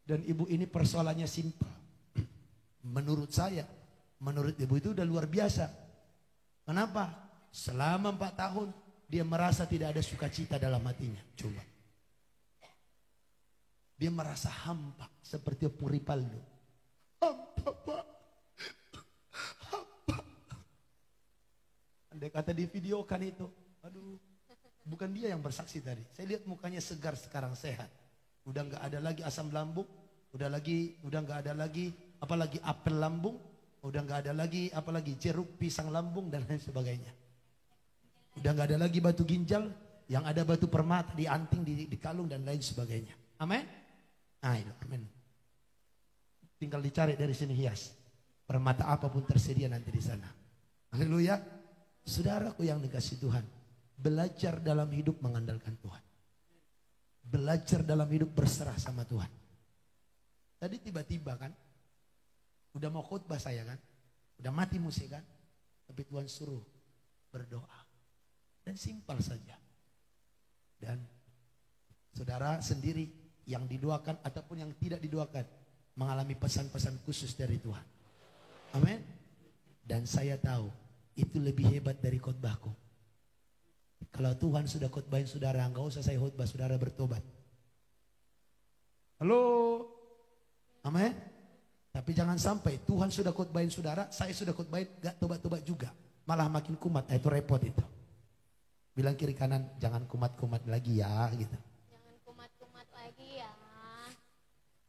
Dan ibu ini persoalannya simpel. Menurut saya, menurut ibu itu udah luar biasa. Kenapa? Selama 4 tahun dia merasa tidak ada sukacita dalam hatinya. Coba. Dia merasa hampa seperti Puripaldo. Hampa, Pak. Hampa. Andai kata di video kan itu. Aduh, bukan dia yang bersaksi tadi. Saya lihat mukanya segar sekarang, sehat. Udah nggak ada lagi asam lambung, udah nggak ada lagi apalagi apel lambung, udah nggak ada lagi apalagi jeruk pisang lambung dan lain sebagainya. Udah nggak ada lagi batu ginjal, yang ada batu permata di anting, di kalung dan lain sebagainya. Amin. Nah, itu, amin. Tinggal dicari dari sini hias. Permata apapun tersedia nanti di sana. Haleluya. Saudaraku yang dikasihi Tuhan, belajar dalam hidup mengandalkan Tuhan. Belajar dalam hidup berserah sama Tuhan. Tadi tiba-tiba kan, udah mau khotbah saya kan, udah mati musik kan, tapi Tuhan suruh berdoa. Dan simpel saja. Dan saudara sendiri yang didoakan ataupun yang tidak didoakan mengalami pesan-pesan khusus dari Tuhan. Amin. Dan saya tahu itu lebih hebat dari khotbahku. Kalau Tuhan sudah khotbahin saudara, enggak usah saya khotbah, saudara bertobat. Halo. Amin. Tapi jangan sampai Tuhan sudah khotbahin saudara, saya sudah khotbahin, enggak tobat-tobat juga. Malah makin kumat, itu repot itu. Bilang kiri kanan, jangan kumat-kumat lagi ya gitu. Jangan kumat-kumat lagi ya.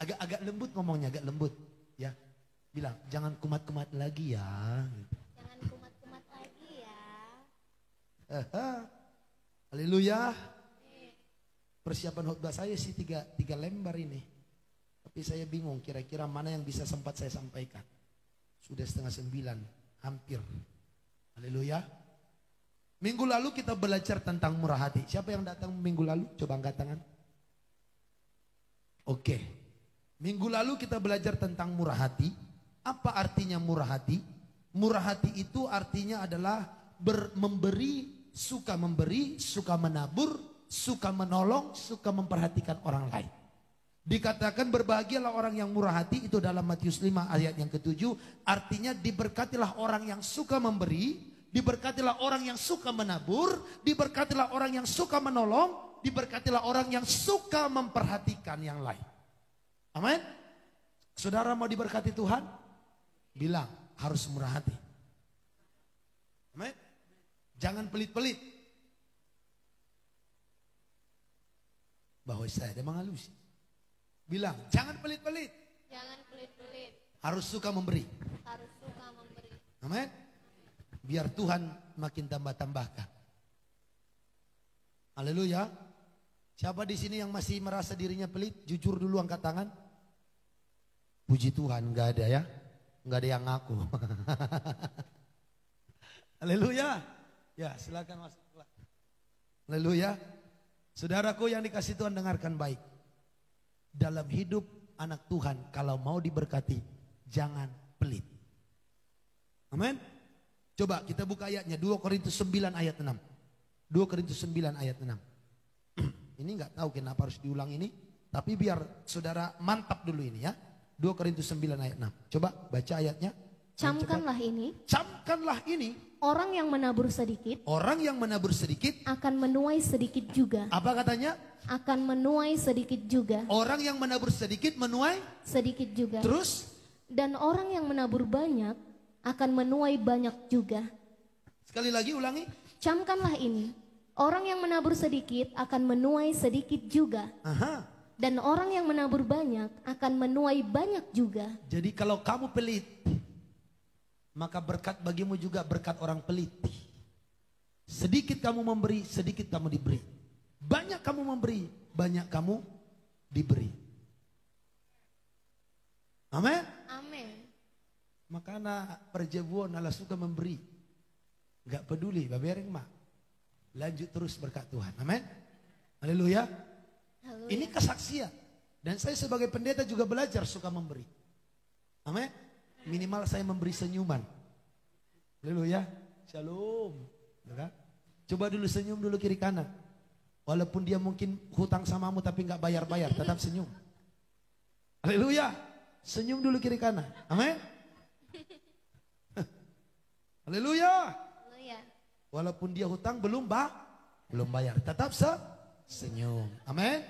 Agak lembut ngomongnya, agak lembut ya. Bilang jangan kumat-kumat lagi ya gitu. Jangan kumat-kumat lagi ya. Haleluya. Persiapan khotbah saya sih tiga lembar ini. Tapi saya bingung kira-kira mana yang bisa sempat saya sampaikan. Sudah 8:30, hampir. Haleluya. Minggu lalu kita belajar tentang murah hati. Siapa yang datang minggu lalu? Coba angkat tangan. Oke. Minggu lalu kita belajar tentang murah hati. Apa artinya murah hati? Murah hati itu artinya adalah memberi, suka menabur, suka menolong, suka memperhatikan orang lain. Dikatakan berbahagialah orang yang murah hati, itu dalam Matius 5 ayat yang ke-7. Artinya diberkatilah orang yang suka memberi, diberkatilah orang yang suka menabur, diberkatilah orang yang suka menolong, diberkatilah orang yang suka memperhatikan yang lain. Amin. Saudara mau diberkati Tuhan? Bilang harus murah hati. Amin. Jangan pelit-pelit. Bahwa saya ada mengalusi. Bilang jangan pelit-pelit. Jangan pelit-pelit. Harus suka memberi. Harus suka memberi. Amin. Biar Tuhan makin tambah-tambahkan. Haleluya. Siapa di sini yang masih merasa dirinya pelit? Jujur dulu, angkat tangan. Puji Tuhan, enggak ada ya. Enggak ada yang ngaku. Haleluya. Ya, silakan masuk. Haleluya. Saudaraku yang dikasih Tuhan, dengarkan baik. Dalam hidup anak Tuhan, kalau mau diberkati, jangan pelit. Amin. Coba kita buka ayatnya, 2 Korintus 9 ayat 6. 2 Korintus 9 ayat 6. Ini nggak tahu kenapa harus diulang ini, tapi biar saudara mantap dulu ini ya. 2 Korintus 9 ayat 6. Coba baca ayatnya. Camkanlah ini. Camkanlah ini. Orang yang menabur sedikit. Orang yang menabur sedikit. Akan menuai sedikit juga. Apa katanya? Akan menuai sedikit juga. Orang yang menabur sedikit menuai sedikit juga. Terus? Dan orang yang menabur banyak akan menuai banyak juga. Sekali lagi ulangi. Camkanlah ini. Orang yang menabur sedikit akan menuai sedikit juga. Aha. Dan orang yang menabur banyak akan menuai banyak juga. Jadi kalau kamu pelit, maka berkat bagimu juga berkat orang pelit. Sedikit kamu memberi, sedikit kamu diberi. Banyak kamu memberi, banyak kamu diberi. Amin. Amin. Makanya perjebuan adalah suka memberi. Gak peduli, babereng mak. Lanjut terus berkat Tuhan. Amin. Haleluya. Ini kesaksian. Dan saya sebagai pendeta juga belajar suka memberi. Amin. Minimal saya memberi senyuman. Haleluya. Shalom. Coba dulu senyum dulu kiri kanan. Walaupun dia mungkin hutang samamu tapi nggak bayar-bayar, tetap senyum. Haleluya. Senyum dulu kiri kanan. Amin. Haleluya. Haleluya. Walaupun dia hutang belum bayar, tetap senyum. Amin.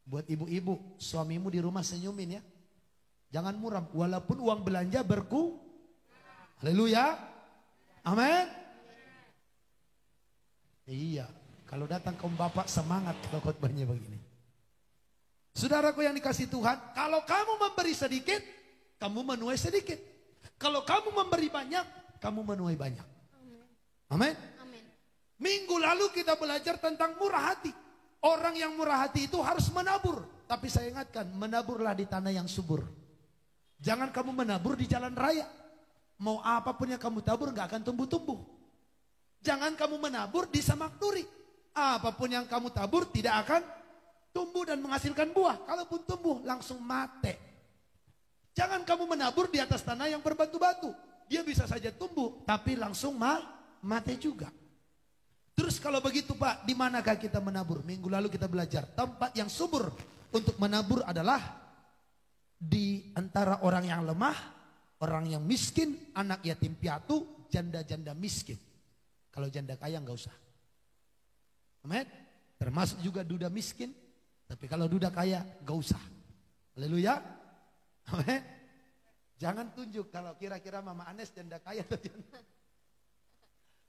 Buat ibu-ibu, suamimu di rumah senyumin ya. Jangan muram, walaupun uang belanja Haleluya. Amin. Iya, kalau datang kaum bapak semangat kalau khotbahnya begini. Saudaraku yang dikasih Tuhan, kalau kamu memberi sedikit, kamu menuai sedikit. Kalau kamu memberi banyak, kamu menuai banyak. Amin. Amin. Minggu lalu kita belajar tentang murah hati. Orang yang murah hati itu harus menabur. Tapi saya ingatkan, menaburlah di tanah yang subur. Jangan kamu menabur di jalan raya. Mau apapun yang kamu tabur gak akan tumbuh-tumbuh. Jangan kamu menabur di samak duri. Apapun yang kamu tabur tidak akan tumbuh dan menghasilkan buah. Kalaupun tumbuh langsung mate. Jangan kamu menabur di atas tanah yang berbatu-batu. Dia bisa saja tumbuh tapi langsung mati juga. Terus kalau begitu Pak, di manakah kita menabur? Minggu lalu kita belajar tempat yang subur untuk menabur adalah di antara orang yang lemah, orang yang miskin, anak yatim piatu, janda-janda miskin. Kalau janda kaya nggak usah. Amin. Termasuk juga duda miskin, tapi kalau duda kaya nggak usah. Haleluya. Amin. Jangan tunjuk kalau kira-kira Mama Anes janda kaya atau janda.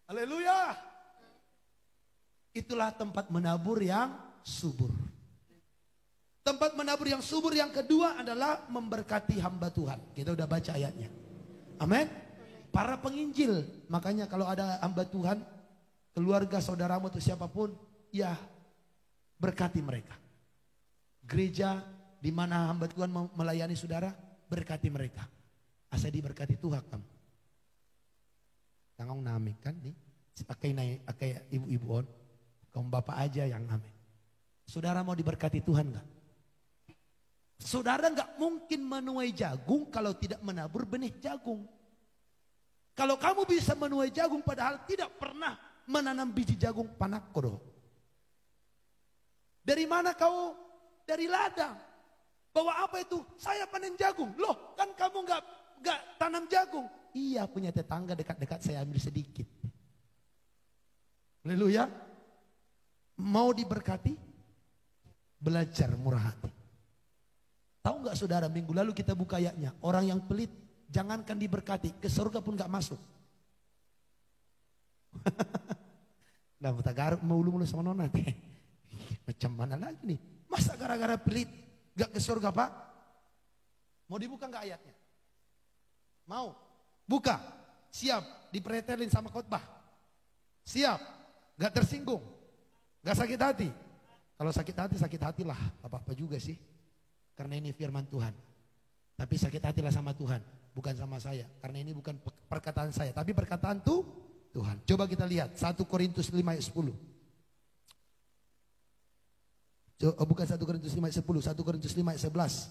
Haleluya. Itulah tempat menabur yang subur. Tempat menabur yang subur yang kedua adalah memberkati hamba Tuhan. Kita udah baca ayatnya. Amin. Para penginjil, makanya kalau ada hamba Tuhan, keluarga saudaramu atau siapapun, ya berkati mereka. Gereja di mana hamba Tuhan melayani saudara, berkati mereka. Asa diberkati Tuhan kamu. Tangong nami kan nih, akai ibu-ibu on. Kaum bapak aja yang amin. Saudara mau diberkati Tuhan enggak? Saudara enggak mungkin menuai jagung kalau tidak menabur benih jagung. Kalau kamu bisa menuai jagung padahal tidak pernah menanam biji jagung panakkodo. Dari mana kau? Dari ladang. Bawa apa itu? Saya panen jagung. Loh, kan kamu enggak tanam jagung. Iya, punya tetangga dekat-dekat saya ambil sedikit. Haleluya. Mau diberkati? Belajar murah hati. Tahu nggak saudara, minggu lalu kita buka ayatnya. Orang yang pelit, jangankan diberkati, ke surga pun nggak masuk. Nah, garuk mau mulu sama nona. Macam mana lagi nih? Masa gara-gara pelit nggak ke surga Pak? Mau dibuka nggak ayatnya? Mau? Buka. Siap. Dipretelin sama khotbah. Siap. Nggak tersinggung. Gak sakit hati. Kalau sakit hatilah. Apa-apa juga sih. Karena ini firman Tuhan. Tapi sakit hatilah sama Tuhan. Bukan sama saya. Karena ini bukan perkataan saya. Tapi perkataan Tuhan. Coba kita lihat. 1 Korintus 5 ayat 10. Bukan 1 Korintus 5 ayat 10. 1 Korintus 5 ayat 11.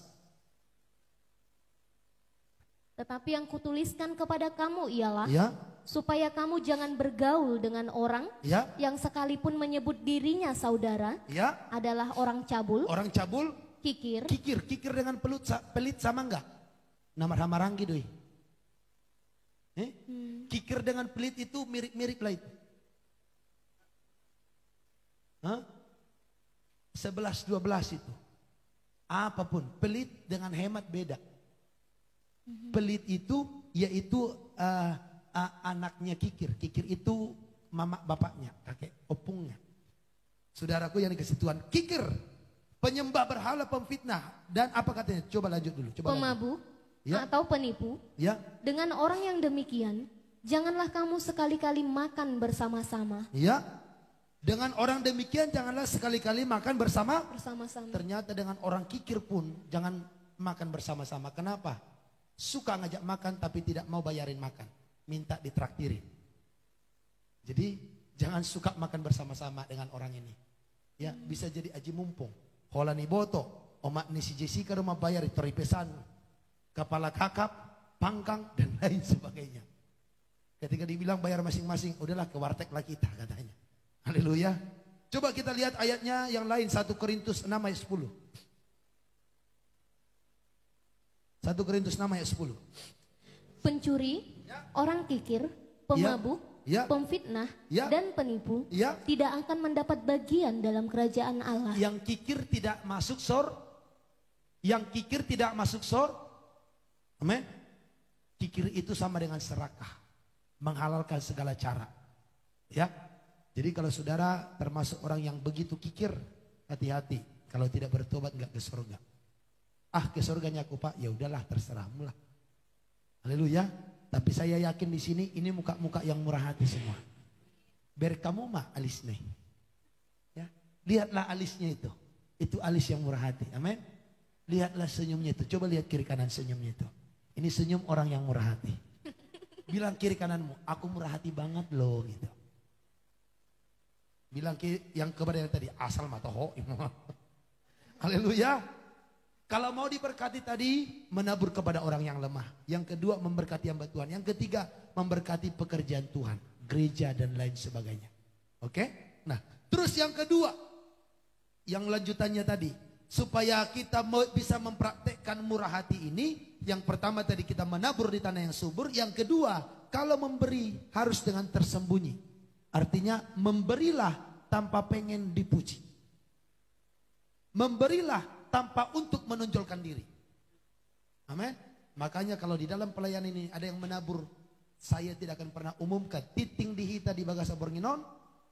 Tetapi yang kutuliskan kepada kamu ialah Ya. supaya kamu jangan bergaul dengan orang Ya. yang sekalipun menyebut dirinya saudara Ya. adalah orang cabul, Orang cabul, kikir, kikir dengan pelit sama enggak? Nama hamaranggi doi. Kikir dengan pelit itu mirip-mirip lah itu. 11-12 itu. Apapun, pelit dengan hemat beda. Pelit itu yaitu anaknya kikir. Kikir itu mama bapaknya, kakek opungnya. Saudaraku yang dikasih Tuhan, kikir, penyembah berhala, pemfitnah, dan apa katanya? Coba lanjut dulu. pemabuk, Ya. atau penipu. Ya, Dengan orang yang demikian, janganlah kamu sekali-kali makan bersama-sama. ya. Dengan orang demikian janganlah sekali-kali makan Bersama-sama. Ternyata dengan orang kikir pun jangan makan bersama-sama. Kenapa? Suka ngajak makan tapi tidak mau bayarin makan. Minta ditraktirin. Jadi jangan suka makan bersama-sama dengan orang ini. Ya, bisa jadi aji mumpung. Holani boto, omak ni si Jessica rumah bayar teripesan, kepala kakap, pangkang dan lain sebagainya. Ketika dibilang bayar masing-masing, udahlah ke warteg lah kita katanya. Haleluya. Coba kita lihat ayatnya yang lain, 1 Korintus 6 ayat 10. 1 Korintus 6 ayat 10. Pencuri, orang kikir, pemabuk, pemfitnah, dan penipu tidak akan mendapat bagian dalam kerajaan Allah. Yang kikir tidak masuk yang kikir tidak masuk amin. Kikir itu sama dengan serakah, menghalalkan segala cara. Ya, jadi kalau saudara termasuk orang yang begitu kikir, hati-hati. Kalau tidak bertobat nggak ke surga. Ke surganya aku Pak, ya udahlah terserahmu lah. Haleluya. Tapi saya yakin di sini ini muka-muka yang murah hati semua. Ber kamu mah alisnya. Ya, lihatlah alisnya itu. Itu alis yang murah hati. Amin. Lihatlah senyumnya itu. Coba lihat kiri kanan senyumnya itu. Ini senyum orang yang murah hati. Bilang kiri kananmu, aku murah hati banget loh gitu. Bilang yang kepada yang tadi, asal matoho. Haleluya. Kalau mau diberkati tadi, menabur kepada orang yang lemah. Yang kedua, memberkati hamba Tuhan. Yang ketiga, memberkati pekerjaan Tuhan, gereja dan lain sebagainya. Oke? Nah, terus yang kedua, yang lanjutannya tadi, supaya kita bisa mempraktekkan murah hati ini, yang pertama tadi kita menabur di tanah yang subur. Yang kedua, kalau memberi harus dengan tersembunyi. Artinya memberilah tanpa pengen dipuji. Memberilah tanpa untuk menonjolkan diri. Amin. Makanya kalau di dalam pelayanan ini ada yang menabur, saya tidak akan pernah umumkan. Titing dihita di Bagasa Bornginon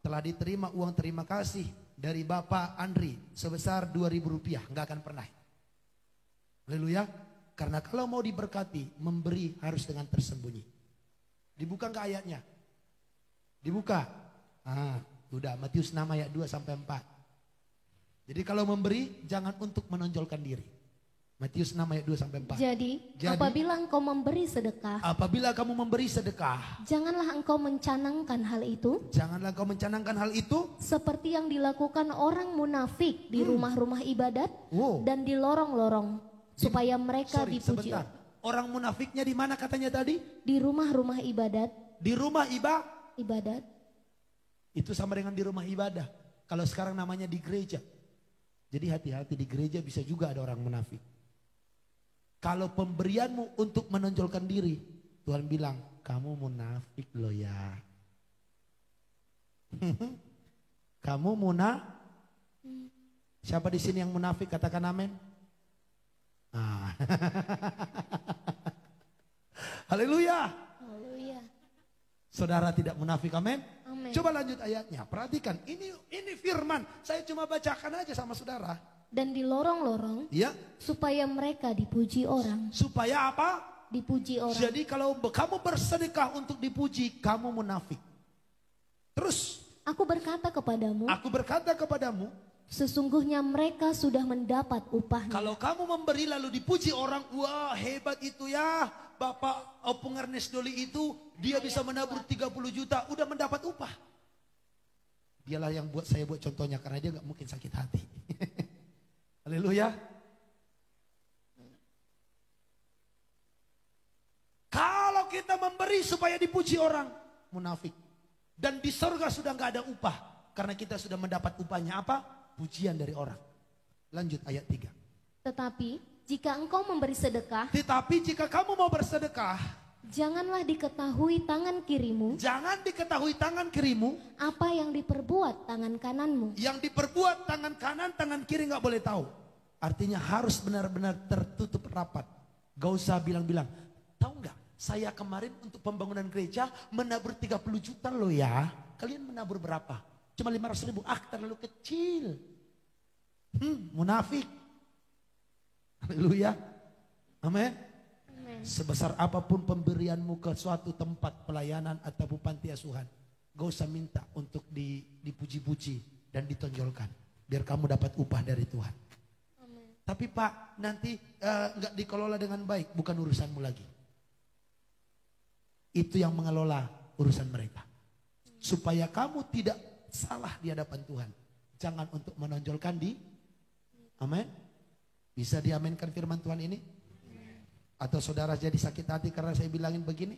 telah diterima uang terima kasih dari Bapak Andri sebesar Rp2.000. Enggak akan pernah. Haleluya. Karena kalau mau diberkati, memberi harus dengan tersembunyi. Dibuka enggak ayatnya? Dibuka. Udah Matius 6 ayat 2 sampai 4. Jadi kalau memberi jangan untuk menonjolkan diri. Matius 6 ayat 2 sampai 4. Jadi apabila engkau memberi sedekah. Apabila kamu memberi sedekah. Janganlah engkau mencanangkan hal itu. Janganlah engkau mencanangkan hal itu. Seperti yang dilakukan orang munafik di rumah-rumah ibadat dan di lorong-lorong. Supaya mereka dipuji. Sebentar. Orang munafiknya di mana katanya tadi? Di rumah-rumah ibadat. Di rumah ibadat. Itu sama dengan di rumah ibadah. Kalau sekarang namanya di gereja. Jadi hati-hati, di gereja bisa juga ada orang munafik. Kalau pemberianmu untuk menonjolkan diri, Tuhan bilang, kamu munafik loh ya. Kamu Siapa di sini yang munafik? Katakan amin. Haleluya. Saudara tidak munafik, amin. Coba lanjut ayatnya, perhatikan. Ini firman, saya cuma bacakan aja sama saudara. Dan di lorong-lorong, supaya mereka dipuji orang. Supaya apa? Dipuji orang. Jadi kalau kamu bersedekah untuk dipuji, kamu munafik. Terus? Aku berkata kepadamu. Sesungguhnya mereka sudah mendapat upahnya. Kalau kamu memberi lalu dipuji orang, wah hebat itu ya. Bapak Opung Ernest Doli itu, dia bisa menabur 30 juta, udah mendapat upah. Dialah yang saya buat contohnya, karena dia gak mungkin sakit hati. Haleluya. Kalau kita memberi supaya dipuji orang, munafik. Dan di surga sudah gak ada upah, karena kita sudah mendapat upahnya apa? Pujian dari orang. Lanjut ayat 3. Tetapi jika engkau memberi sedekah. Tetapi jika kamu mau bersedekah. Janganlah diketahui tangan kirimu. Jangan diketahui tangan kirimu. Apa yang diperbuat tangan kananmu. Yang diperbuat tangan kanan, tangan kiri gak boleh tahu. Artinya harus benar-benar tertutup rapat. Gak usah bilang-bilang. Tahu gak? Saya kemarin untuk pembangunan gereja menabur 30 juta loh ya. Kalian menabur berapa? Cuma 500 ribu. Terlalu kecil. Munafik. Haleluya. Amin. Sebesar apapun pemberianmu ke suatu tempat pelayanan atau panti asuhan, gak usah minta untuk dipuji-puji dan ditonjolkan. Biar kamu dapat upah dari Tuhan. Amen. Tapi Pak, nanti gak dikelola dengan baik, bukan urusanmu lagi. Itu yang mengelola urusan mereka. Supaya kamu tidak salah di hadapan Tuhan. Jangan untuk menonjolkan amin. Bisa diaminkan firman Tuhan ini? Atau saudara jadi sakit hati karena saya bilangin begini?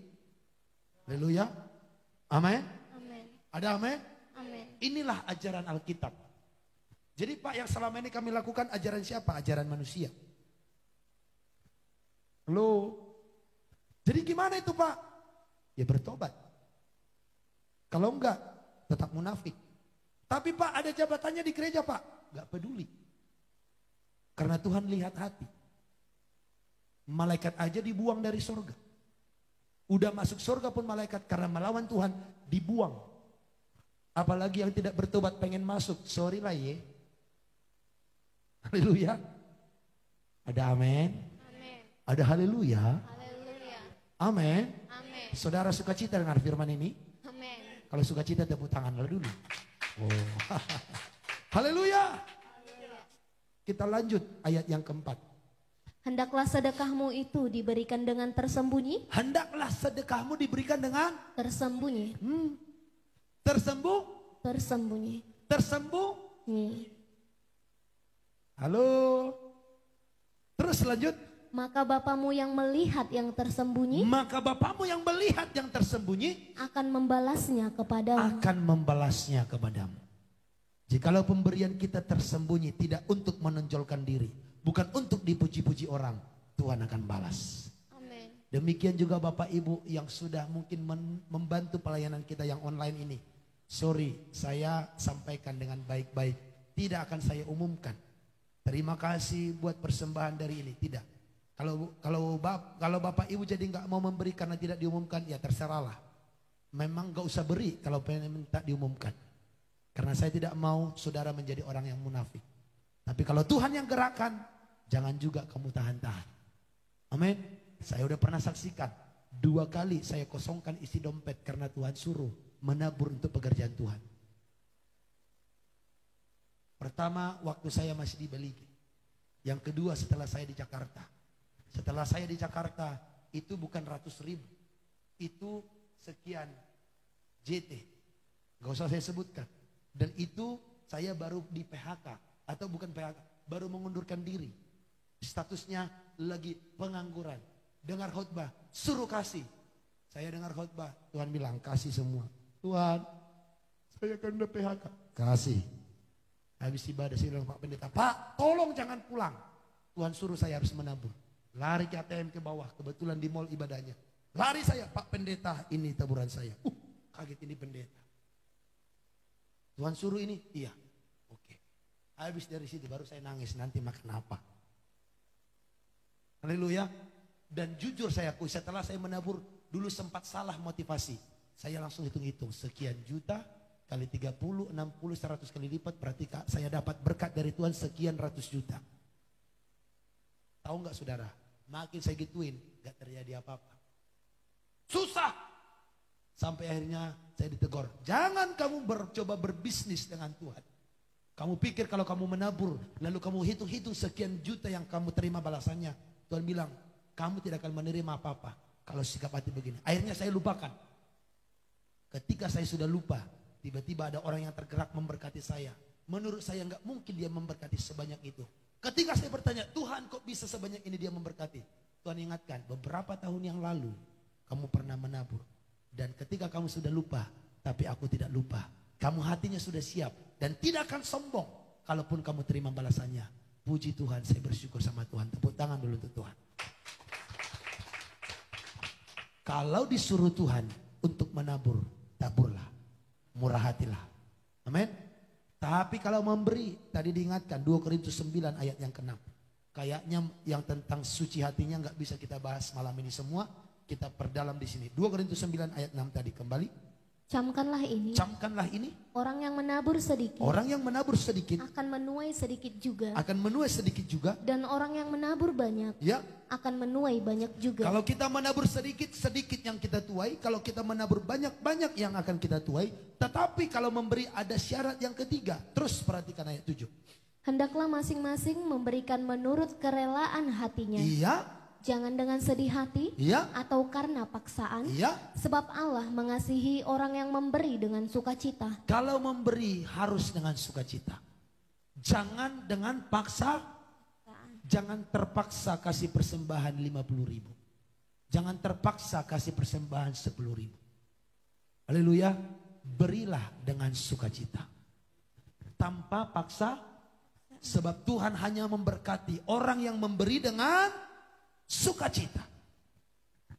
Haleluya. Amin. Ada amin? Amin. Inilah ajaran Alkitab. Jadi Pak, yang selama ini kami lakukan ajaran siapa? Ajaran manusia. Halo. Jadi gimana itu Pak? Ya bertobat. Kalau enggak, tetap munafik. Tapi Pak ada jabatannya di gereja Pak. Enggak peduli. Karena Tuhan lihat hati. Malaikat aja dibuang dari surga. Udah masuk surga pun malaikat karena melawan Tuhan dibuang. Apalagi yang tidak bertobat pengen masuk. Sorry lah ye. Haleluya. Ada amin. Amin. Ada haleluya. Haleluya. Amin. Amin. Saudara sukacita dengar firman ini? Amin. Kalau sukacita tepuk tangan dulu. Oh. Haleluya. Kita lanjut ayat yang keempat. Hendaklah sedekahmu itu diberikan dengan tersembunyi. Hendaklah sedekahmu diberikan dengan tersembunyi. Tersembunyi. Halo. Terus lanjut. Maka Bapamu yang melihat yang tersembunyi. Maka Bapamu yang melihat yang tersembunyi. Akan membalasnya kepadamu. Akan membalasnya kepadamu. Jikalau pemberian kita tersembunyi tidak untuk menonjolkan diri. Bukan untuk dipuji-puji orang. Tuhan akan balas. Amin. Demikian juga Bapak Ibu yang sudah mungkin membantu pelayanan kita yang online ini. Sorry, saya sampaikan dengan baik-baik. Tidak akan saya umumkan. Terima kasih buat persembahan dari ini. Tidak. Kalau Bapak Ibu jadi nggak mau memberi karena tidak diumumkan, ya terserahlah. Memang nggak usah beri kalau pengen minta diumumkan. Karena saya tidak mau saudara menjadi orang yang munafik. Tapi kalau Tuhan yang gerakkan, jangan juga kamu tahan-tahan. Amin. Saya udah pernah saksikan 2 kali saya kosongkan isi dompet karena Tuhan suruh menabur untuk pekerjaan Tuhan. Pertama waktu saya masih di Beligi. Yang kedua setelah saya di Jakarta. Setelah saya di Jakarta itu bukan ratus ribu. Itu sekian JT. Gak usah saya sebutkan. Dan itu saya baru di PHK. Atau bukan PHK. Baru mengundurkan diri. Statusnya lagi pengangguran. Dengar khotbah. Suruh kasih. Saya dengar khotbah. Tuhan bilang kasih semua. Tuhan saya kan udah PHK. Kasih. Habis ibadah saya bilang Pak Pendeta, Pak tolong jangan pulang. Tuhan suruh saya harus menabur. Lari ke ATM ke bawah, kebetulan di mall ibadahnya. Lari saya, Pak Pendeta ini taburan saya. Kaget ini pendeta. Tuhan suruh ini? Iya. Oke. Habis dari situ baru saya nangis, nanti makan apa. Haleluya. Dan jujur saya akui setelah saya menabur, dulu sempat salah motivasi. Saya langsung hitung-hitung, sekian juta kali 30, 60, 100 kali lipat berarti saya dapat berkat dari Tuhan sekian ratus juta. Tahu nggak saudara? Makin saya gituin, gak terjadi apa-apa. Susah. Sampai akhirnya saya ditegur. Jangan kamu coba berbisnis dengan Tuhan. Kamu pikir kalau kamu menabur, lalu kamu hitung-hitung sekian juta yang kamu terima balasannya. Tuhan bilang, kamu tidak akan menerima apa-apa kalau sikap hati begini. Akhirnya saya lupakan. Ketika saya sudah lupa, tiba-tiba ada orang yang tergerak memberkati saya. Menurut saya nggak mungkin dia memberkati sebanyak itu. Ketika saya bertanya, Tuhan kok bisa sebanyak ini dia memberkati? Tuhan ingatkan, beberapa tahun yang lalu kamu pernah menabur. Dan ketika kamu sudah lupa, tapi aku tidak lupa. Kamu hatinya sudah siap dan tidak akan sombong. Kalaupun kamu terima balasannya. Puji Tuhan, saya bersyukur sama Tuhan. Tepuk tangan dulu untuk Tuhan. Kalau disuruh Tuhan untuk menabur, taburlah. Murah hatilah. Amin. Tapi kalau memberi, tadi diingatkan 2 Korintus 9 ayat yang ke-6. Kayaknya yang tentang suci hatinya nggak bisa kita bahas malam ini semua. Kita perdalam di sini. 2 Korintus 9 ayat 6 tadi kembali. Camkanlah ini. Camkanlah ini. Orang yang menabur sedikit. Orang yang menabur sedikit. Akan menuai sedikit juga. Akan menuai sedikit juga. Dan orang yang menabur banyak. Ya. Akan menuai banyak juga. Kalau kita menabur sedikit, sedikit yang kita tuai. Kalau kita menabur banyak, banyak yang akan kita tuai. Tetapi kalau memberi ada syarat yang ketiga. Terus perhatikan ayat 7. Hendaklah masing-masing memberikan menurut kerelaan hatinya. Iya. Jangan dengan sedih hati ya. Atau karena paksaan. Ya. Sebab Allah mengasihi orang yang memberi dengan sukacita. Kalau memberi harus dengan sukacita. Jangan dengan paksa. Jangan terpaksa kasih persembahan 50.000. Jangan terpaksa kasih persembahan 10.000. Haleluya. Berilah dengan sukacita. Tanpa paksa. Sebab Tuhan hanya memberkati orang yang memberi dengan sukacita.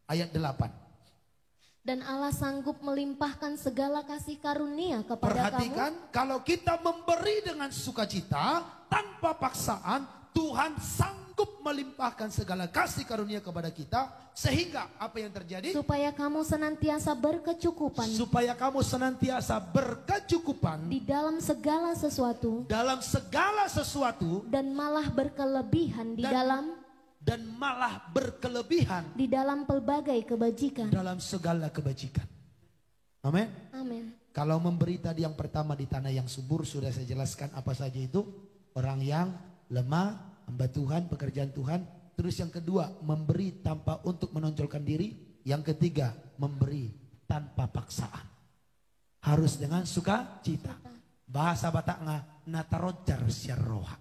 Ayat 8. Dan Allah sanggup melimpahkan segala kasih karunia kepada Perhatikan, kamu. kalau kita memberi dengan sukacita tanpa paksaan, Tuhan sanggup melimpahkan segala kasih karunia kepada kita. Sehingga apa yang terjadi? Supaya kamu senantiasa berkecukupan. Supaya kamu senantiasa berkecukupan. Di dalam segala sesuatu. Dalam segala sesuatu. Dan malah berkelebihan dan malah berkelebihan di dalam pelbagai kebajikan. Dalam segala kebajikan. Amin. Amin. Kalau memberi tadi yang pertama di tanah yang subur sudah saya jelaskan apa saja itu. Orang yang lemah, hamba Tuhan, pekerjaan Tuhan. Terus yang kedua, memberi tanpa untuk menonjolkan diri. Yang ketiga, memberi tanpa paksaan. Harus dengan sukacita. Bahasa Bataknya natarojar syarroha.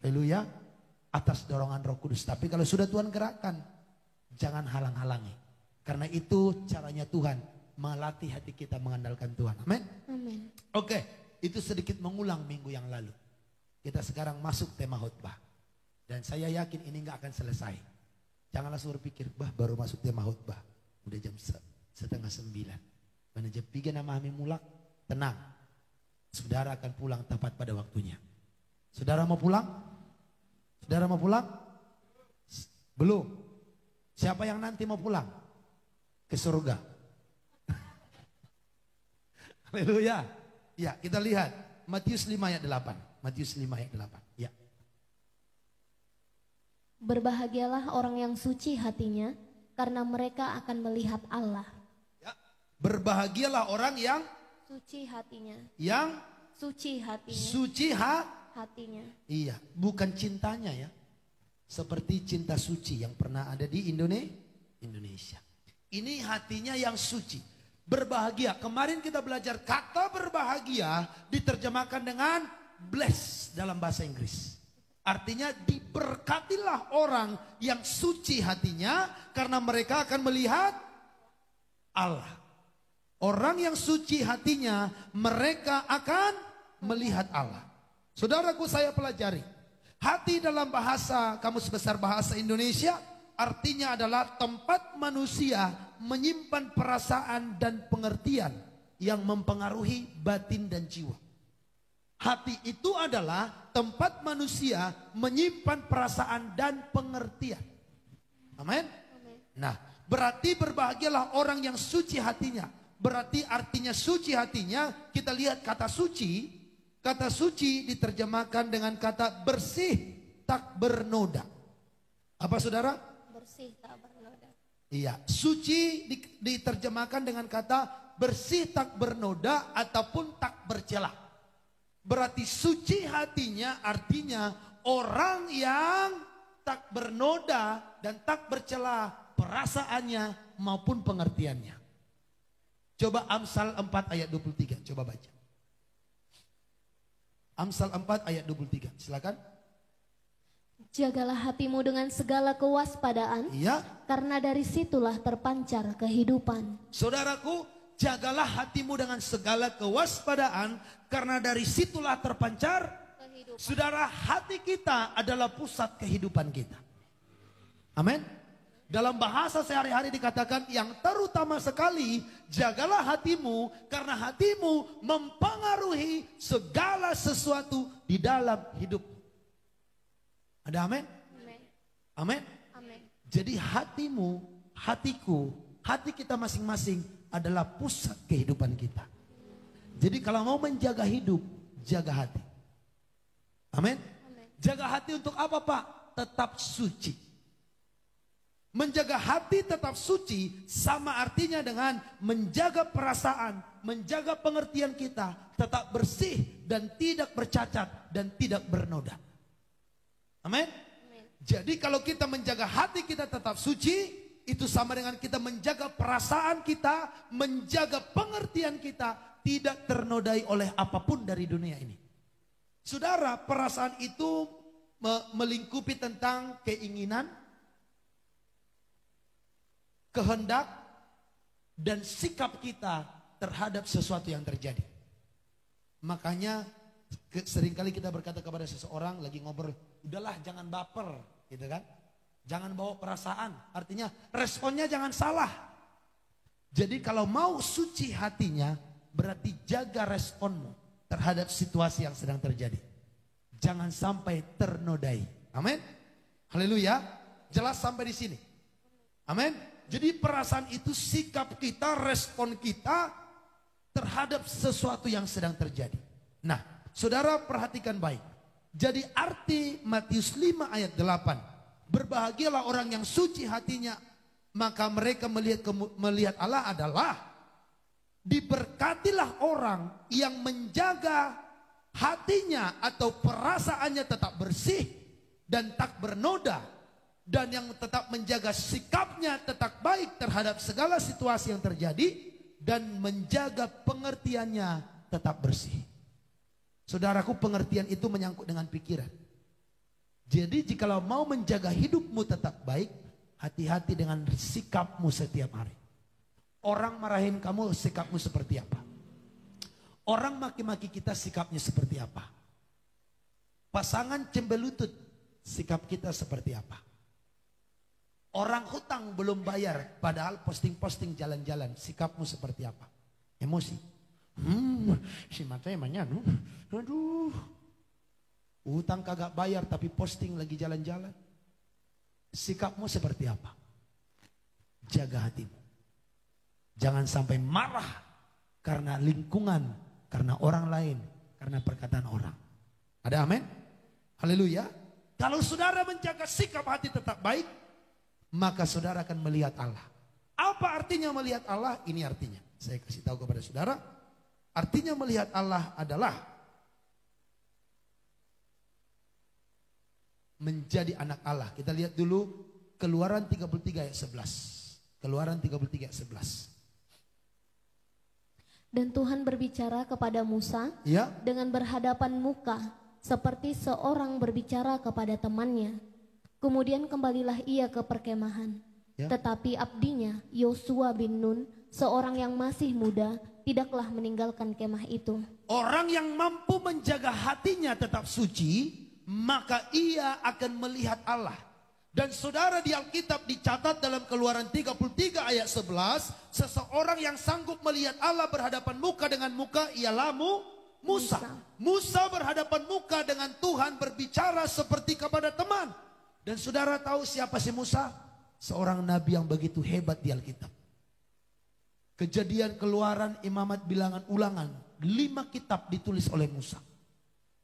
Haleluya. Atas dorongan Roh Kudus. Tapi kalau sudah Tuhan gerakkan, jangan halang-halangi. Karena itu caranya Tuhan melatih hati kita mengandalkan Tuhan. Amin. Amin. Oke, itu sedikit mengulang minggu yang lalu. Kita sekarang masuk tema khotbah. Dan saya yakin ini nggak akan selesai. Jangan langsung berpikir, baru masuk tema khotbah. Udah jam 8:30. Mana jam 3 nama kami mulak. Tenang. Saudara akan pulang tepat pada waktunya. Saudara mau pulang? Saudara mau pulang? Belum. Siapa yang nanti mau pulang? Ke surga. Haleluya. Ya, kita lihat Matius 5 ayat 8. Matius 5 ayat 8. Ya. Berbahagialah orang yang suci hatinya, karena mereka akan melihat Allah. Ya. Berbahagialah orang yang suci hatinya. Yang suci hatinya. Suci hatinya. Iya, bukan cintanya ya. Seperti cinta suci yang pernah ada di Indonesia. Ini hatinya yang suci. Berbahagia. Kemarin kita belajar kata berbahagia diterjemahkan dengan bless dalam bahasa Inggris. Artinya diberkatilah orang yang suci hatinya karena mereka akan melihat Allah. Orang yang suci hatinya mereka akan melihat Allah. Saudaraku, saya pelajari. Hati dalam bahasa Kamus Besar Bahasa Indonesia artinya adalah tempat manusia menyimpan perasaan dan pengertian yang mempengaruhi batin dan jiwa. Hati itu adalah tempat manusia menyimpan perasaan dan pengertian. Amin. Nah, berarti berbahagialah orang yang suci hatinya. Berarti artinya suci hatinya, kita lihat kata suci. Kata suci diterjemahkan dengan kata bersih tak bernoda. Apa saudara? Bersih tak bernoda. Iya, suci diterjemahkan dengan kata bersih tak bernoda ataupun tak bercela. Berarti suci hatinya artinya orang yang tak bernoda dan tak bercela perasaannya maupun pengertiannya. Coba Amsal 4 ayat 23, coba baca. Amsal 4 ayat 23, silakan. Jagalah hatimu dengan segala kewaspadaan, iya, karena dari situlah terpancar kehidupan. Saudaraku, jagalah hatimu dengan segala kewaspadaan, karena dari situlah terpancar kehidupan. Saudara, hati kita adalah pusat kehidupan kita. Amin. Dalam bahasa sehari-hari dikatakan yang terutama sekali, jagalah hatimu karena hatimu mempengaruhi segala sesuatu di dalam hidup. Ada amin? Amin. Amin. Jadi hatimu, hatiku, hati kita masing-masing adalah pusat kehidupan kita. Jadi kalau mau menjaga hidup, jaga hati. Amin. Jaga hati untuk apa, Pak? Tetap suci. Menjaga hati tetap suci sama artinya dengan menjaga perasaan, menjaga pengertian kita tetap bersih dan tidak bercacat dan tidak bernoda. Amin. Jadi kalau kita menjaga hati kita tetap suci, itu sama dengan kita menjaga perasaan kita, menjaga pengertian kita tidak ternodai oleh apapun dari dunia ini. Saudara, perasaan itu melingkupi tentang keinginan, kehendak dan sikap kita terhadap sesuatu yang terjadi. Makanya seringkali kita berkata kepada seseorang lagi ngobrol, udahlah jangan baper, gitu kan? Jangan bawa perasaan, artinya responnya jangan salah. Jadi kalau mau suci hatinya, berarti jaga responmu terhadap situasi yang sedang terjadi. Jangan sampai ternodai. Amin. Haleluya. Jelas sampai di sini. Amin. Jadi perasaan itu sikap kita, respon kita terhadap sesuatu yang sedang terjadi. Nah, saudara perhatikan baik. Jadi arti Matius 5 ayat 8. Berbahagialah orang yang suci hatinya, maka mereka melihat Allah adalah diberkatilah orang yang menjaga hatinya atau perasaannya tetap bersih dan tak bernoda, dan yang tetap menjaga sikapnya tetap baik terhadap segala situasi yang terjadi dan menjaga pengertiannya tetap bersih. Saudaraku, pengertian itu menyangkut dengan pikiran. Jadi jikalau mau menjaga hidupmu tetap baik, hati-hati dengan sikapmu setiap hari. Orang marahin kamu, sikapmu seperti apa? Orang maki-maki kita, sikapnya seperti apa? Pasangan cembelutut, sikap kita seperti apa? Orang hutang belum bayar, padahal posting-posting jalan-jalan, sikapmu seperti apa? Emosi. Si mata emangnya, aduh. Utang kagak bayar tapi posting lagi jalan-jalan. Sikapmu seperti apa? Jaga hatimu. Jangan sampai marah karena lingkungan, karena orang lain, karena perkataan orang. Ada amin? Haleluya. Kalau saudara menjaga sikap hati tetap baik, maka saudara akan melihat Allah. Apa artinya melihat Allah? Ini artinya. Saya kasih tahu kepada saudara. Artinya melihat Allah adalah menjadi anak Allah. Kita lihat dulu Keluaran 33 ayat 11. Keluaran 33 ayat 11. Dan Tuhan berbicara kepada Musa dengan berhadapan muka, seperti seorang berbicara kepada temannya. Kemudian kembalilah ia ke perkemahan. Tetapi abdinya Yosua bin Nun, seorang yang masih muda, tidaklah meninggalkan kemah itu. Orang yang mampu menjaga hatinya tetap suci, maka ia akan melihat Allah. Dan saudara, di Alkitab dicatat dalam Keluaran 33 ayat 11, seseorang yang sanggup melihat Allah berhadapan muka dengan muka ialah Musa. Musa berhadapan muka dengan Tuhan, berbicara seperti kepada teman. Dan saudara tahu siapa si Musa? Seorang nabi yang begitu hebat di Alkitab. Kejadian, Keluaran, Imamat, Bilangan, Ulangan, 5 kitab ditulis oleh Musa.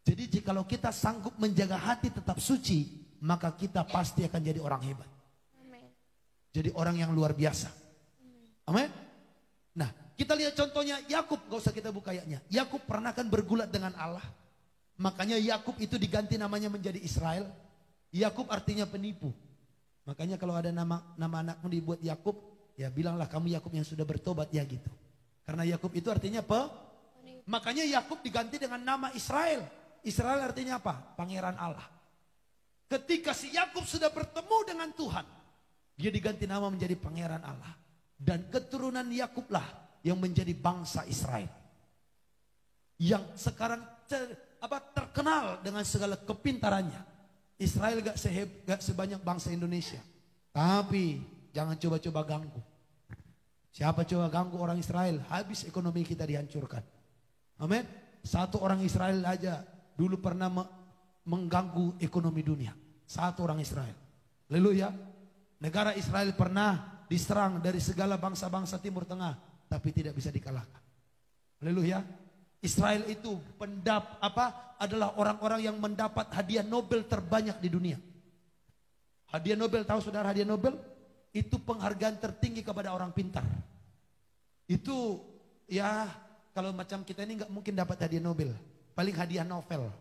Jadi jikalau kita sanggup menjaga hati tetap suci, maka kita pasti akan jadi orang hebat. Amen. Jadi orang yang luar biasa. Amin. Nah, kita lihat contohnya Yakub, gak usah kita buka ayatnya. Yakub pernah kan bergulat dengan Allah. Makanya Yakub itu diganti namanya menjadi Israel. Yakub artinya penipu. Makanya kalau ada nama anakmu dibuat Yakub, ya bilanglah kamu Yakub yang sudah bertobat ya gitu. Karena Yakub itu artinya makanya Yakub diganti dengan nama Israel. Israel artinya apa? Pangeran Allah. Ketika si Yakub sudah bertemu dengan Tuhan, dia diganti nama menjadi pangeran Allah. Dan keturunan Yakublah yang menjadi bangsa Israel. Yang sekarang terkenal dengan segala kepintarannya. Israel gak sebanyak bangsa Indonesia. Tapi jangan coba-coba ganggu. Siapa coba ganggu orang Israel, habis ekonomi kita dihancurkan. Amin. Satu orang Israel aja dulu pernah mengganggu ekonomi dunia. Satu orang Israel. Haleluya. Negara Israel pernah diserang dari segala bangsa-bangsa Timur Tengah, tapi tidak bisa dikalahkan. Haleluya. Israel itu adalah orang-orang yang mendapat hadiah Nobel terbanyak di dunia. Hadiah Nobel, tahu saudara hadiah Nobel? Itu penghargaan tertinggi kepada orang pintar. Itu ya kalau macam kita ini nggak mungkin dapat hadiah Nobel. Paling hadiah novel.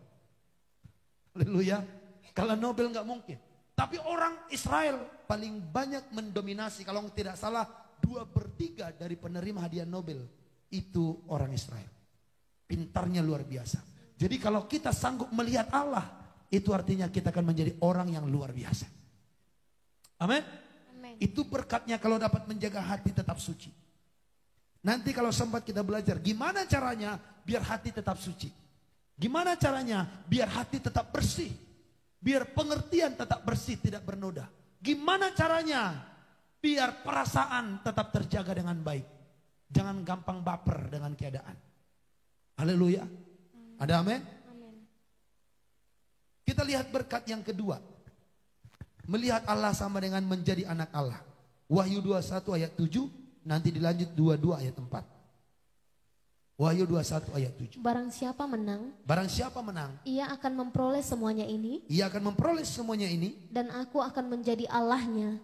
Haleluya. Kalau Nobel nggak mungkin. Tapi orang Israel paling banyak mendominasi. Kalau tidak salah 2/3 dari penerima hadiah Nobel itu orang Israel. Pintarnya luar biasa. Jadi kalau kita sanggup melihat Allah, itu artinya kita akan menjadi orang yang luar biasa. Amin. Itu berkatnya kalau dapat menjaga hati tetap suci. Nanti kalau sempat kita belajar gimana caranya biar hati tetap suci. Gimana caranya biar hati tetap bersih. Biar pengertian tetap bersih, tidak bernoda. Gimana caranya? Biar perasaan tetap terjaga dengan baik. Jangan gampang baper dengan keadaan. Haleluya. Ada amin? Kita lihat berkat yang kedua. Melihat Allah sama dengan menjadi anak Allah. Wahyu 21 ayat 7, nanti dilanjut 22 ayat 4. Wahyu 21 ayat 7. Barang siapa menang, ia akan memperoleh semuanya ini. Dan aku akan menjadi Allahnya.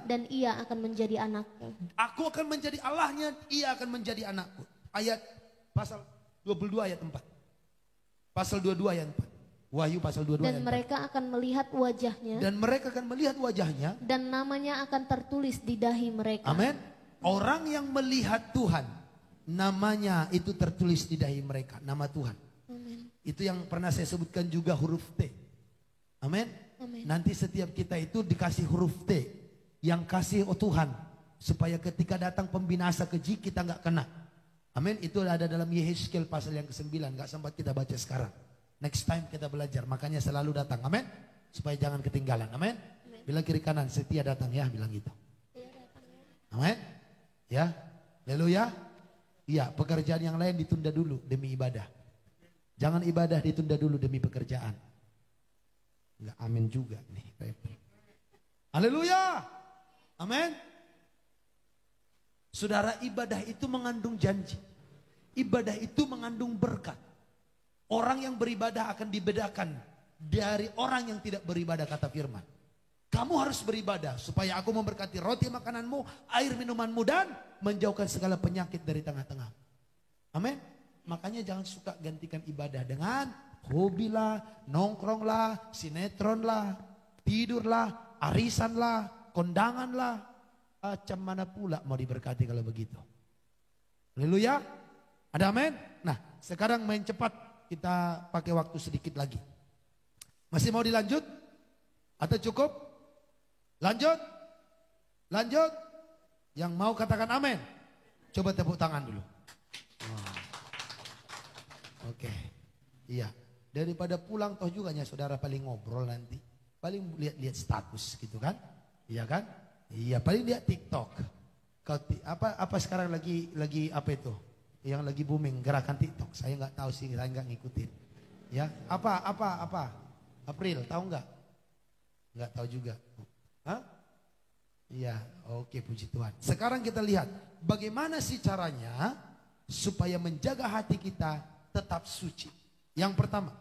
Dan ia akan menjadi anakku. Aku akan menjadi Allahnya, ia akan menjadi anakku. Ayat pasal 22 ayat 4. Pasal 22 ayat 4. Wahyu pasal 22 Dan mereka akan melihat wajahnya. Dan namanya akan tertulis di dahi mereka. Amin. Orang yang melihat Tuhan, namanya itu tertulis di dahi mereka. Nama Tuhan. Amin. Itu yang pernah saya sebutkan juga huruf T. Amin. Nanti setiap kita itu dikasih huruf T. Yang kasih Tuhan. Supaya ketika datang pembinasa keji kita nggak kena. Amin. Itu ada dalam Yehezkiel pasal yang ke-9. Nggak sempat kita baca sekarang. Next time kita belajar, makanya selalu datang, amin. Supaya jangan ketinggalan, amin. Bilang kiri kanan, setia datang ya, bilang gitu. Amin. Ya, haleluya. Iya, pekerjaan yang lain ditunda dulu demi ibadah. Jangan ibadah ditunda dulu demi pekerjaan. Enggak amin juga nih. Haleluya. Amin. Saudara, ibadah itu mengandung janji. Ibadah itu mengandung berkat. Orang yang beribadah akan dibedakan dari orang yang tidak beribadah, kata firman. Kamu harus beribadah supaya aku memberkati roti makananmu, air minumanmu, dan menjauhkan segala penyakit dari tengah-tengah. Amin. Makanya jangan suka gantikan ibadah dengan hobi lah, nongkrong lah, sinetron lah, tidur lah, arisan lah, kondangan lah. Macam mana pula mau diberkati kalau begitu? Haleluya. Ada amin? Nah, sekarang main cepat. Kita pakai waktu sedikit lagi. Masih mau dilanjut? Atau cukup? Lanjut? Lanjut? Yang mau katakan amin? Coba tepuk tangan dulu. Oke. Iya. Daripada pulang toh juga saudara paling ngobrol nanti. Paling lihat-lihat status gitu kan? Iya kan? Iya, paling lihat TikTok. Apa sekarang lagi apa itu? Yang lagi booming gerakan TikTok. Saya nggak tahu sih, saya nggak ngikutin. Ya, apa? April, tahu nggak? Nggak tahu juga. Hah? Iya, oke, puji Tuhan. Sekarang kita lihat bagaimana sih caranya supaya menjaga hati kita tetap suci. Yang pertama,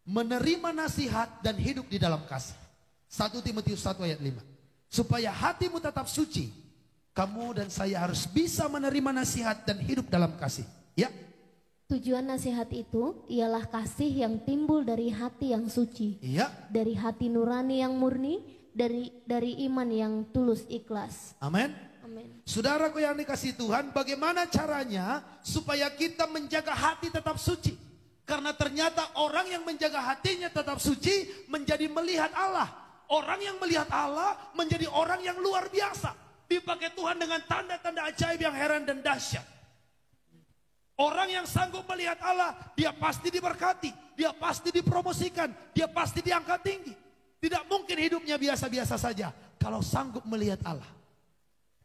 menerima nasihat dan hidup di dalam kasih. 1 Timotius 1 ayat 5. Supaya hatimu tetap suci, kamu dan saya harus bisa menerima nasihat dan hidup dalam kasih. Ya. Tujuan nasihat itu ialah kasih yang timbul dari hati yang suci. Iya. Dari hati nurani yang murni, dari iman yang tulus ikhlas. Amin. Saudaraku yang dikasihi Tuhan, bagaimana caranya supaya kita menjaga hati tetap suci? Karena ternyata orang yang menjaga hatinya tetap suci menjadi melihat Allah. Orang yang melihat Allah menjadi orang yang luar biasa. Dipakai Tuhan dengan tanda-tanda ajaib yang heran dan dahsyat. Orang yang sanggup melihat Allah, dia pasti diberkati, dia pasti dipromosikan, dia pasti diangkat tinggi. Tidak mungkin hidupnya biasa-biasa saja kalau sanggup melihat Allah.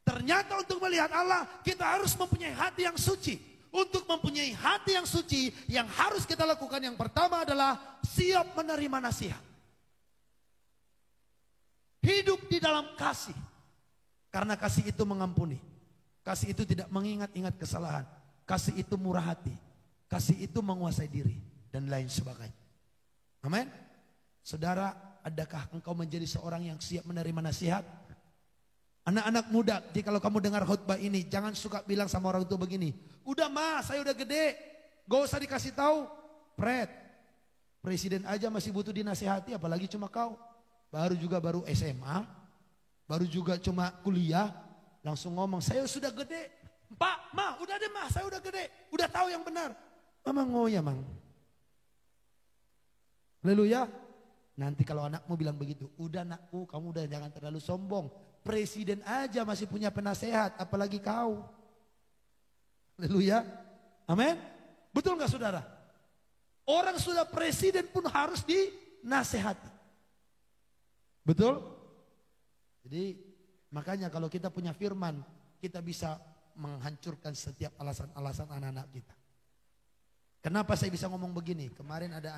Ternyata untuk melihat Allah, kita harus mempunyai hati yang suci. Untuk mempunyai hati yang suci, yang harus kita lakukan yang pertama adalah siap menerima nasihat. Hidup di dalam kasih. Karena kasih itu mengampuni. Kasih itu tidak mengingat-ingat kesalahan. Kasih itu murah hati. Kasih itu menguasai diri. Dan lain sebagainya. Amin. Saudara, adakah engkau menjadi seorang yang siap menerima nasihat? Anak-anak muda, jadi kalau kamu dengar khutbah ini, jangan suka bilang sama orang tua begini. Udah saya udah gede. Gak usah dikasih tahu. Presiden aja masih butuh dinasihati, apalagi cuma kau. Baru SMA. Baru juga cuma kuliah, langsung ngomong, saya sudah gede. Pak, udah deh saya udah gede. Udah tahu yang benar. Mama ngoya, Mang. Haleluya. Nanti kalau anakmu bilang begitu, udah anakku, kamu udah jangan terlalu sombong. Presiden aja masih punya penasehat, apalagi kau. Haleluya. Amin. Betul gak saudara? Orang sudah presiden pun harus dinasehati. Betul? Jadi makanya kalau kita punya firman, kita bisa menghancurkan setiap alasan-alasan anak-anak kita. Kenapa saya bisa ngomong begini? Kemarin ada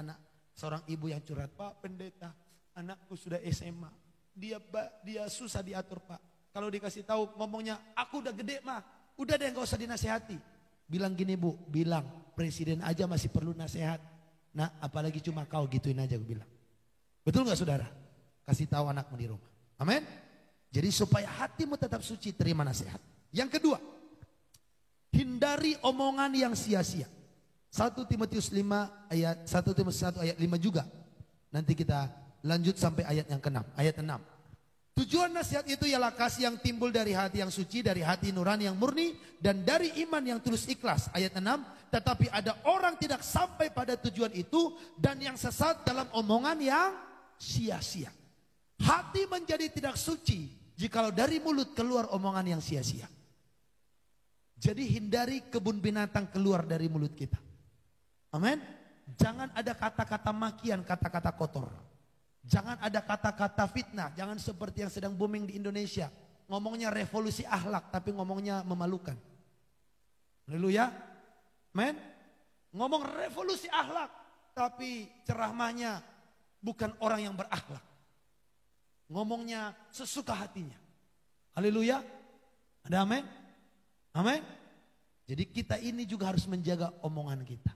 seorang ibu yang curhat, Pak Pendeta, anakku sudah SMA. Dia susah diatur, Pak. Kalau dikasih tahu ngomongnya, aku udah gede mah, udah deh gak usah dinasehati. Bilang gini Bu, bilang presiden aja masih perlu nasihat. Nah apalagi cuma kau gituin aja, gue bilang. Betul gak saudara? Kasih tahu anakmu di rumah. Amin. Jadi supaya hatimu tetap suci, terima nasihat. Yang kedua, hindari omongan yang sia-sia. 1 Timotius 1 ayat 5 juga. Nanti kita lanjut sampai ayat yang ke-6, ayat 6. Tujuan nasihat itu ialah kasih yang timbul dari hati yang suci, dari hati nurani yang murni, dan dari iman yang tulus ikhlas. Ayat 6, tetapi ada orang tidak sampai pada tujuan itu dan yang sesat dalam omongan yang sia-sia. Hati menjadi tidak suci jikalau dari mulut keluar omongan yang sia-sia. Jadi hindari kebun binatang keluar dari mulut kita. Amin. Jangan ada kata-kata makian, kata-kata kotor. Jangan ada kata-kata fitnah. Jangan seperti yang sedang booming di Indonesia. Ngomongnya revolusi akhlak tapi ngomongnya memalukan. Haleluya. Amin. Ngomong revolusi akhlak tapi ceramahnya bukan orang yang berakhlak. Ngomongnya sesuka hatinya. Haleluya. Ada amin? Amin. Jadi kita ini juga harus menjaga omongan kita.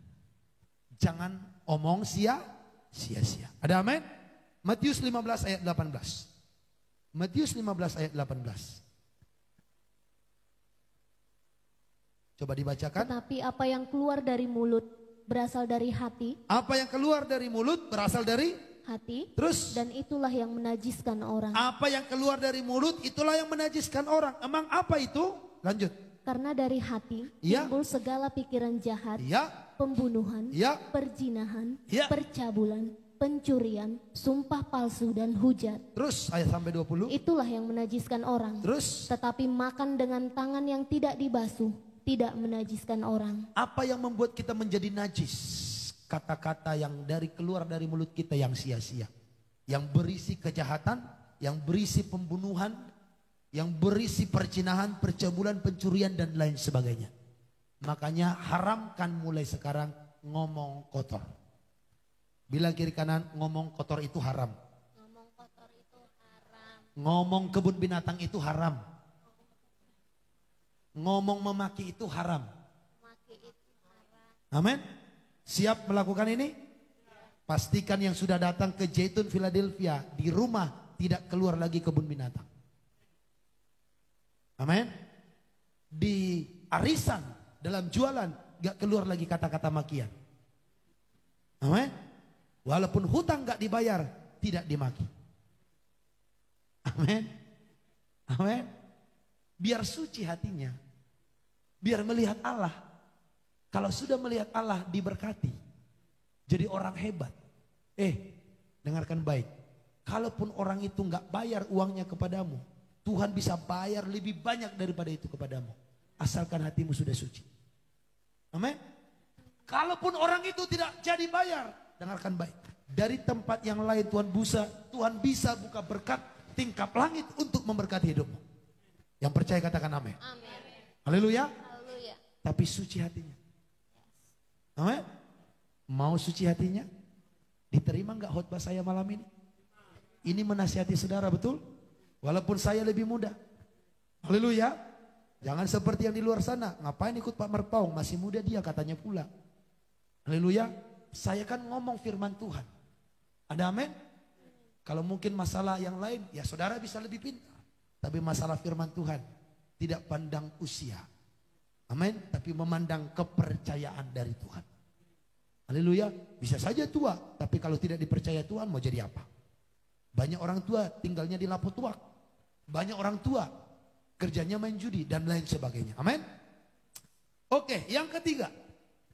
Jangan omong sia-sia. Ada amin? Matius 15 ayat 18. Matius 15 ayat 18. Coba dibacakan. Tetapi apa yang keluar dari mulut berasal dari hati. Apa yang keluar dari mulut berasal dari hati. Terus. Dan itulah yang menajiskan orang. Apa yang keluar dari mulut itulah yang menajiskan orang. Emang apa itu? Lanjut. Karena dari hati timbul segala pikiran jahat, pembunuhan, perzinahan, percabulan, pencurian, sumpah palsu dan hujat. Terus ayat sampai 20. Itulah yang menajiskan orang. Terus. Tetapi makan dengan tangan yang tidak dibasuh tidak menajiskan orang. Apa yang membuat kita menjadi najis? Kata-kata yang keluar dari mulut kita yang sia-sia. Yang berisi kejahatan, yang berisi pembunuhan, yang berisi perzinahan, percabulan, pencurian dan lain sebagainya. Makanya haramkan mulai sekarang ngomong kotor. Bilang kiri kanan, ngomong kotor itu haram. Ngomong kotor itu haram. Ngomong kebun binatang itu haram. Ngomong memaki itu haram. Memaki itu haram. Amin. Siap melakukan ini? Pastikan yang sudah datang ke Zaitun Philadelphia di rumah tidak keluar lagi kebun binatang. Amin. Di arisan dalam jualan gak keluar lagi kata-kata makian. Amin. Walaupun hutang gak dibayar, tidak dimaki. Amin. Amin. Biar suci hatinya. Biar melihat Allah. Kalau sudah melihat Allah diberkati. Jadi orang hebat. Dengarkan baik. Kalaupun orang itu gak bayar uangnya kepadamu, Tuhan bisa bayar lebih banyak daripada itu kepadamu. Asalkan hatimu sudah suci. Amin. Kalaupun orang itu tidak jadi bayar, dengarkan baik. Dari tempat yang lain Tuhan bisa buka berkat tingkap langit untuk memberkati hidupmu. Yang percaya katakan amin. Haleluya. Tapi suci hatinya. Amin. Mau suci hatinya? Diterima enggak khotbah saya malam ini? Ini menasihati saudara, betul? Walaupun saya lebih muda. Haleluya. Jangan seperti yang di luar sana. Ngapain ikut Pak Merpaung? Masih muda dia katanya pula. Haleluya. Saya kan ngomong firman Tuhan. Ada amin? Kalau mungkin masalah yang lain, ya saudara bisa lebih pintar. Tapi masalah firman Tuhan tidak pandang usia. Amin. Tapi memandang kepercayaan dari Tuhan. Haleluya. Bisa saja tua. Tapi kalau tidak dipercaya Tuhan mau jadi apa? Banyak orang tua tinggalnya di Lapotuak. Banyak orang tua kerjanya main judi dan lain sebagainya. Amin. Oke, yang ketiga.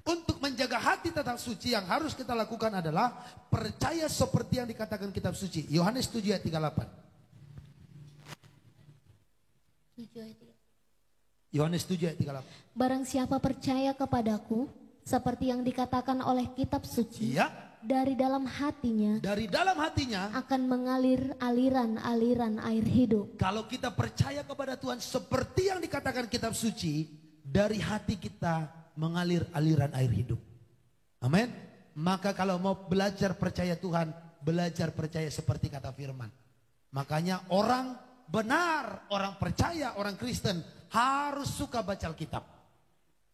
Untuk menjaga hati tetap suci yang harus kita lakukan adalah percaya seperti yang dikatakan kitab suci. Yohanes 7 ayat 38. Yohanes 7 ayat 38. Barang siapa percaya kepadaku seperti yang dikatakan oleh kitab suci. Iya. dari dalam hatinya akan mengalir aliran-aliran air hidup. Kalau kita percaya kepada Tuhan seperti yang dikatakan kitab suci, dari hati kita mengalir aliran air hidup. Amin. Maka kalau mau belajar percaya Tuhan, belajar percaya seperti kata firman. Makanya orang benar, orang percaya, orang Kristen harus suka baca Alkitab.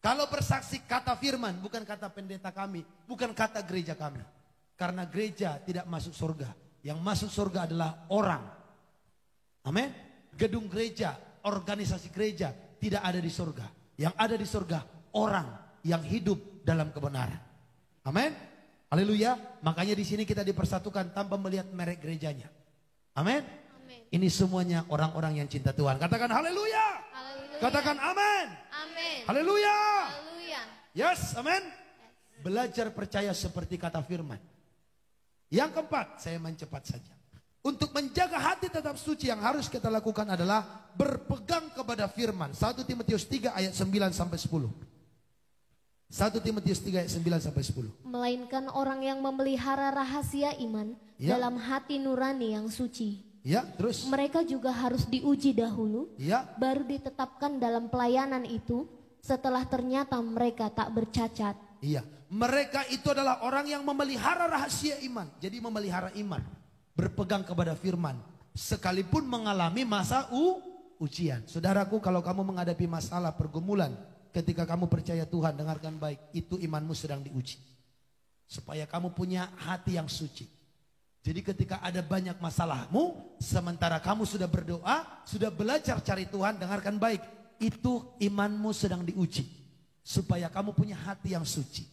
Kalau bersaksi kata firman, bukan kata pendeta kami, bukan kata gereja kami. Karena gereja tidak masuk surga. Yang masuk surga adalah orang. Amin. Gedung gereja, organisasi gereja tidak ada di surga. Yang ada di surga orang yang hidup dalam kebenaran. Amin. Haleluya. Makanya di sini kita dipersatukan tanpa melihat merek gerejanya. Amin. Ini semuanya orang-orang yang cinta Tuhan. Katakan haleluya. Katakan amin. Amin. Haleluya. Haleluya. Yes, amin. Belajar percaya seperti kata firman. Yang keempat, saya mencepat saja. Untuk menjaga hati tetap suci yang harus kita lakukan adalah berpegang kepada firman. 1 Timotius 3 ayat 9 sampai 10. 1 Timotius 3 ayat 9 sampai 10. Melainkan orang yang memelihara rahasia iman dalam hati nurani yang suci. Ya, terus. Mereka juga harus diuji dahulu, baru ditetapkan dalam pelayanan itu setelah ternyata mereka tak bercacat. Iya, mereka itu adalah orang yang memelihara rahasia iman. Jadi memelihara iman, berpegang kepada firman, sekalipun mengalami masa ujian. Saudaraku, kalau kamu menghadapi masalah pergumulan, ketika kamu percaya Tuhan, dengarkan baik, itu imanmu sedang diuji. Supaya kamu punya hati yang suci. Jadi ketika ada banyak masalahmu, sementara kamu sudah berdoa, sudah belajar cari Tuhan, dengarkan baik, itu imanmu sedang diuji. Supaya kamu punya hati yang suci.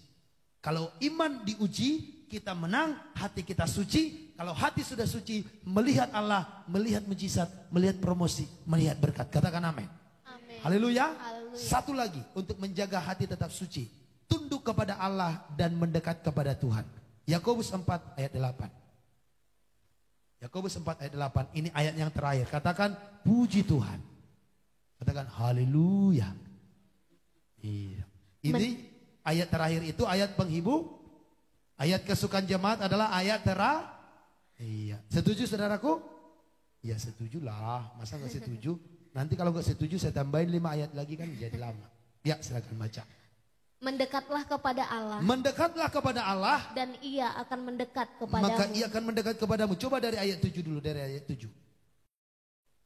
Kalau iman diuji, kita menang, hati kita suci. Kalau hati sudah suci, melihat Allah, melihat mujizat, melihat promosi, melihat berkat. Katakan amin. Haleluya. Satu lagi, untuk menjaga hati tetap suci. Tunduk kepada Allah dan mendekat kepada Tuhan. Yakobus 4 ayat 8. Yakobus 4 ayat 8, ini ayat yang terakhir. Katakan puji Tuhan. Katakan haleluya. Iya. Ini ayat terakhir itu ayat penghibur. Ayat kesukaan jemaat adalah ayat Iya. Setuju saudaraku? Ya setujulah. Masa gak setuju? Nanti kalau gak setuju saya tambahin 5 ayat lagi kan jadi lama. Ya silakan baca. Mendekatlah kepada Allah. Mendekatlah kepada Allah. Dan ia akan mendekat kepadamu. Maka ia akan mendekat kepadamu. Coba dari ayat 7 dulu, dari ayat 7.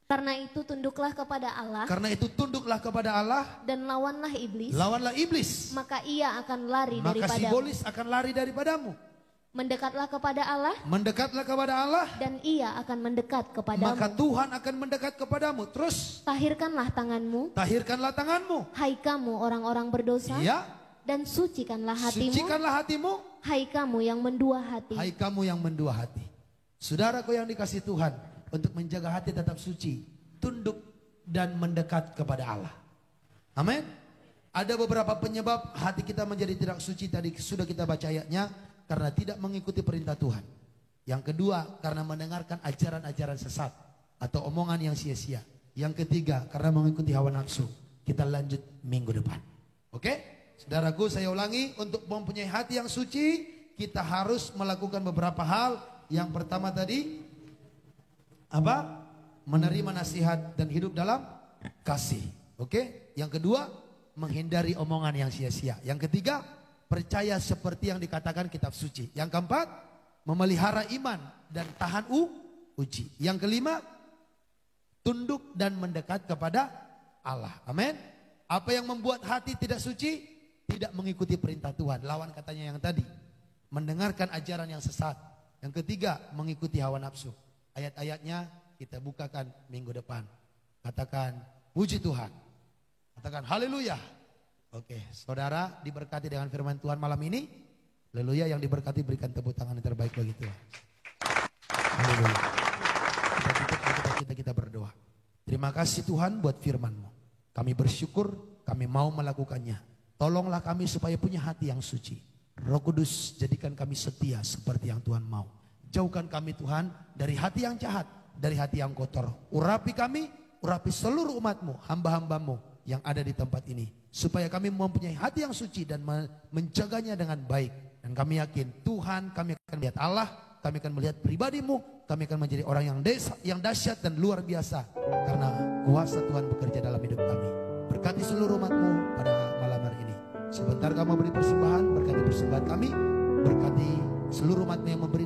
Karena itu tunduklah kepada Allah. Karena itu tunduklah kepada Allah. Dan lawanlah iblis. Lawanlah iblis. Maka ia akan lari daripadamu. Maka si iblis akan lari daripadamu. Mendekatlah kepada Allah. Mendekatlah kepada Allah. Dan ia akan mendekat kepadamu. Maka Tuhan akan mendekat kepadamu. Terus. Tahirkanlah tanganmu. Tahirkanlah tanganmu. Hai kamu orang-orang berdosa. Ya. Dan sucikanlah hatimu. Sucikanlah hatimu. Hai kamu yang mendua hati. Hai kamu yang mendua hati. Saudaraku yang dikasih Tuhan, untuk menjaga hati tetap suci, tunduk dan mendekat kepada Allah. Amin. Ada beberapa penyebab hati kita menjadi tidak suci, tadi sudah kita baca ayatnya, karena tidak mengikuti perintah Tuhan. Yang kedua, karena mendengarkan ajaran-ajaran sesat atau omongan yang sia-sia. Yang ketiga, karena mengikuti hawa nafsu. Kita lanjut minggu depan. Oke? Saudaraku, saya ulangi, untuk mempunyai hati yang suci, kita harus melakukan beberapa hal. Yang pertama tadi, apa? Menerima nasihat dan hidup dalam kasih. Oke? Yang kedua, menghindari omongan yang sia-sia. Yang ketiga, percaya seperti yang dikatakan kitab suci. Yang keempat, memelihara iman dan tahan uji. Yang kelima, tunduk dan mendekat kepada Allah. Amin. Apa yang membuat hati tidak suci? Tidak mengikuti perintah Tuhan. Lawan katanya yang tadi, mendengarkan ajaran yang sesat. Yang ketiga, mengikuti hawa nafsu. Ayat-ayatnya kita bukakan minggu depan. Katakan puji Tuhan. Katakan haleluya. Oke, saudara diberkati dengan firman Tuhan malam ini. Haleluya, yang diberkati berikan tepuk tangan yang terbaik bagi Tuhan. Haleluya. Kita berdoa. Terima kasih Tuhan buat firman-Mu. Kami bersyukur, kami mau melakukannya. Tolonglah kami supaya punya hati yang suci. Roh Kudus, jadikan kami setia seperti yang Tuhan mau. Jauhkan kami Tuhan dari hati yang jahat, dari hati yang kotor. Urapi kami, urapi seluruh umat-Mu, hamba-hamba-Mu yang ada di tempat ini. Supaya kami mempunyai hati yang suci dan menjaganya dengan baik. Dan kami yakin Tuhan, kami akan melihat Allah, kami akan melihat pribadimu, kami akan menjadi orang yang dahsyat dan luar biasa. Karena kuasa Tuhan bekerja dalam hidup kami. Berkati seluruh umatmu pada malam hari ini. Sebentar kamu beri persembahan, berkati persembahan kami, berkati seluruh umatmu yang memberi